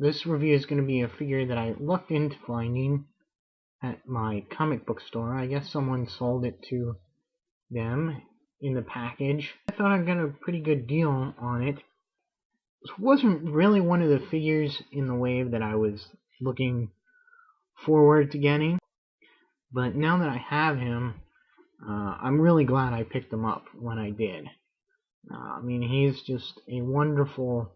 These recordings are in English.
This review is going to be a figure that I lucked into finding at my comic book store. I guess someone sold it to them in the package. I thought I got a pretty good deal on it. This wasn't really one of the figures in the wave that I was looking forward to getting, but now that I have him, I'm really glad I picked him up when I did. I mean, he's just a wonderful,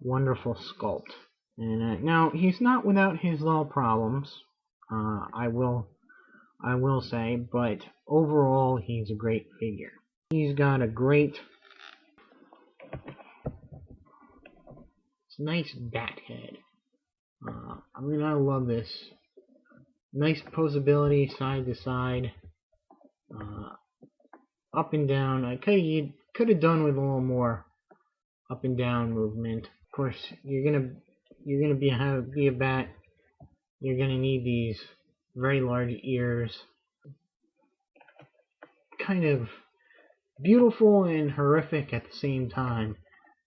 wonderful sculpt. And now he's not without his little problems, I will say, but overall he's a great figure. He's got a great, nice bat head. I mean, I love this. Nice posability, side to side, up and down. I could have done with a little more up and down movement. Of course, you're gonna be a bat. You're gonna need these very large ears. Kind of beautiful and horrific at the same time,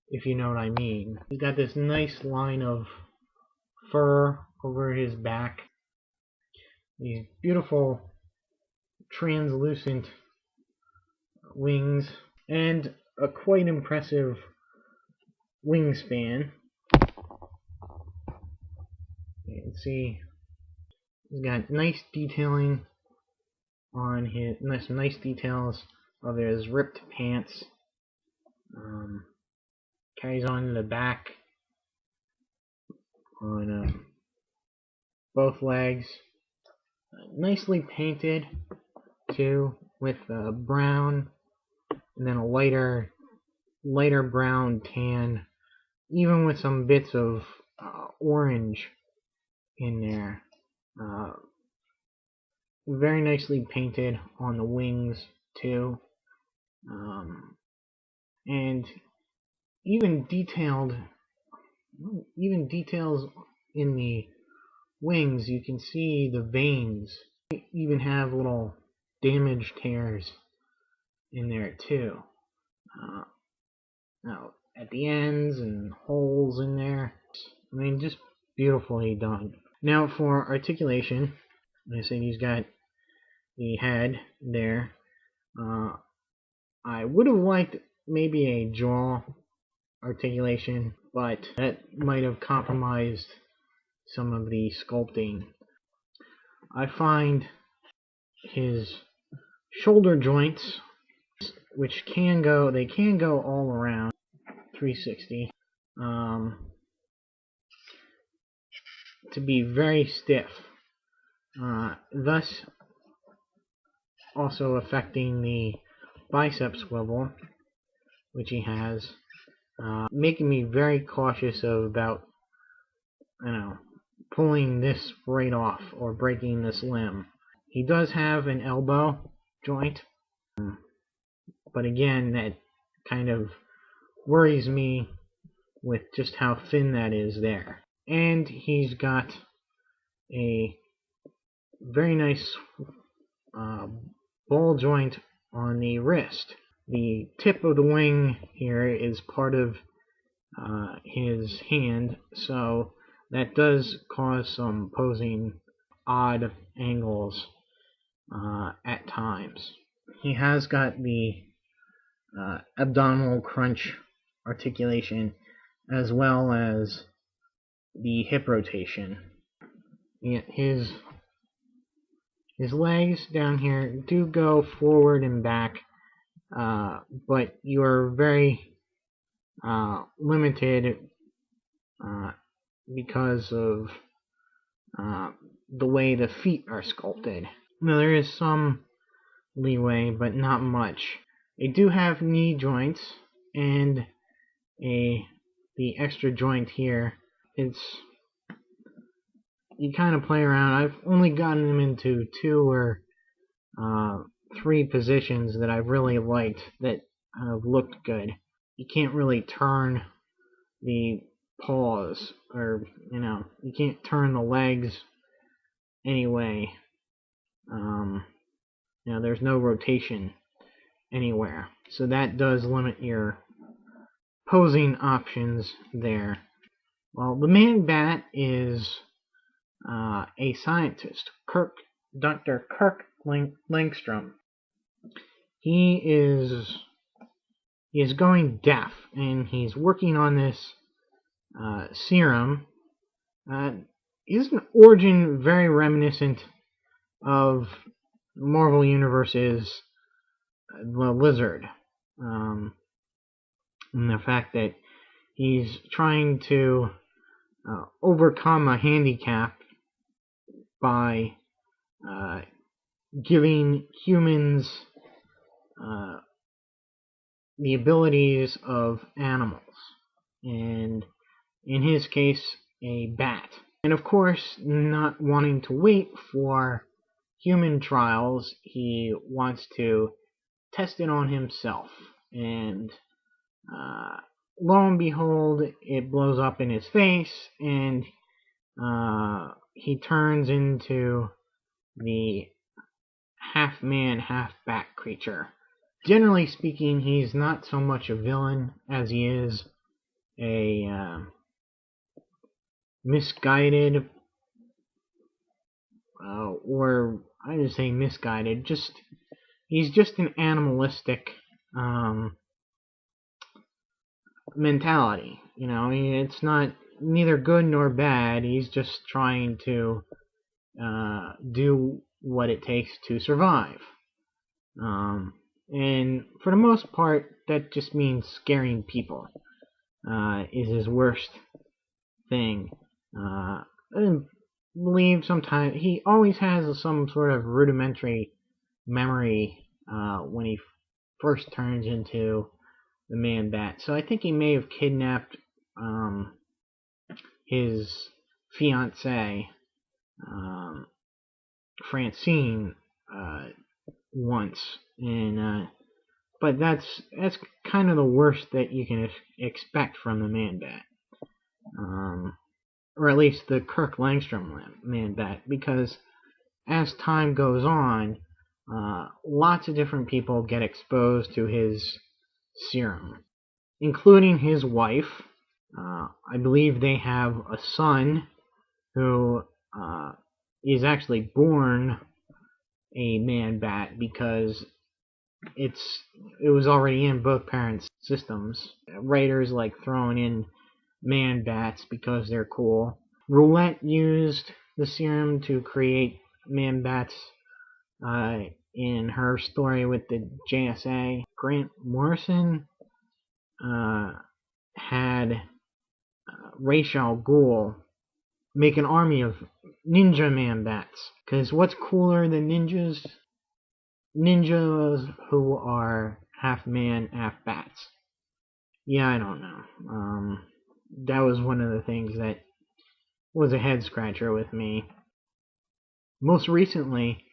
if you know what I mean. He's got this nice line of fur over his back. These beautiful translucent wings and a quite impressive wingspan. You can see he's got nice detailing on his, nice details of his ripped pants. Carries on to the back on both legs. Nicely painted too, with brown and then a lighter brown tan, even with some bits of orange in there. Very nicely painted on the wings too, and even details in the wings. You can see the veins. They even have little damaged hairs in there too. Now at the ends and holes in there. I mean, just beautifully done. Now for articulation, like I said, he's got the head there. I would have liked maybe a jaw articulation, but that might have compromised some of the sculpting. I find his shoulder joints, which can go all around 360, to be very stiff, thus also affecting the bicep swivel, which he has, making me very cautious about, pulling this right off or breaking this limb. He does have an elbow joint, but again, that kind of worries me with just how thin that is there. And he's got a very nice ball joint on the wrist. The tip of the wing here is part of his hand, so that does cause some posing odd angles at times. He has got the abdominal crunch articulation as well as the hip rotation. His legs down here do go forward and back, but you're very limited because of the way the feet are sculpted. Now there is some leeway, but not much. They do have knee joints and the extra joint here. You kind of play around. I've only gotten them into 2 or 3 positions that I've really liked that have looked good. You can't really turn the paws, or you can't turn the legs anyway. There's no rotation anywhere, so that does limit your posing options there. Well, the Man-Bat is a scientist, Dr. Kirk Langtrom. He is going deaf, and he's working on this serum. Is an origin very reminiscent of Marvel Universe's the Lizard, and the fact that he's trying to overcome a handicap by giving humans the abilities of animals, and in his case, a bat. And of course, not wanting to wait for human trials, he wants to test it on himself. And lo and behold, it blows up in his face, and he turns into the half-man, half-bat creature. Generally speaking, he's not so much a villain as he is a misguided, or I would say misguided, he's just an animalistic mentality. You know, it's not neither good nor bad. He's just trying to do what it takes to survive. And for the most part, that just means scaring people. Is his worst thing. I believe sometimes he always has some sort of rudimentary memory when he first turns into the Man-Bat. So I think he may have kidnapped his fiancée, Francine, once, and but that's kind of the worst that you can expect from the Man-Bat, or at least the Kirk Langtrom Man-Bat, because as time goes on, lots of different people get exposed to his serum, including his wife. I believe they have a son who is actually born a Man-Bat because it was already in both parents' systems. Writers like throwing in Man-Bats because they're cool. Roulette used the serum to create Man-Bats in her story with the JSA. Grant Morrison had Ra's al Ghul make an army of ninja Man-Bats. Because what's cooler than ninjas? Ninjas who are half man, half bats. Yeah, I don't know. That was one of the things that was a head scratcher with me. Most recently,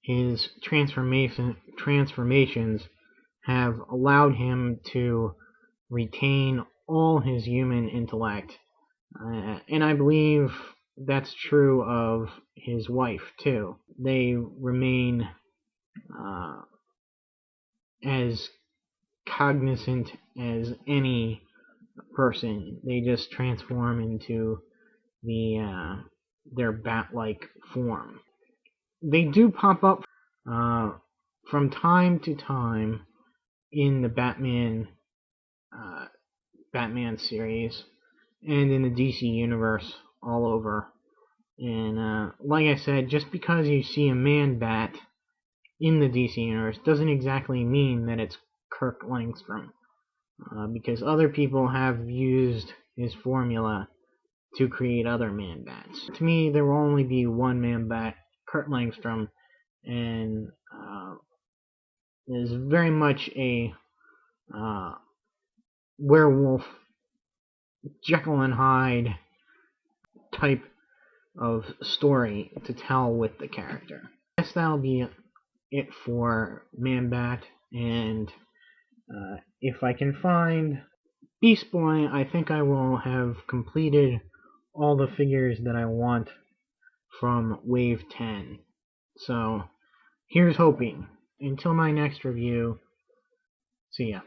his transformations have allowed him to retain all his human intellect, and I believe that's true of his wife too. They remain as cognizant as any person. They just transform into their bat-like form. They do pop up from time to time in the Batman series and in the DC universe all over. And like I said, just because you see a Man-Bat in the DC universe doesn't exactly mean that it's Kirk Langtrom, because other people have used his formula to create other Man-Bats. To me, there will only be one Man-Bat, Kirk Langtrom, and is very much a werewolf, Jekyll and Hyde type of story to tell with the character. I guess that'll be it for Man-Bat, and if I can find Beast Boy, I think I will have completed all the figures that I want from Wave 10. So, here's hoping. Until my next review, see ya.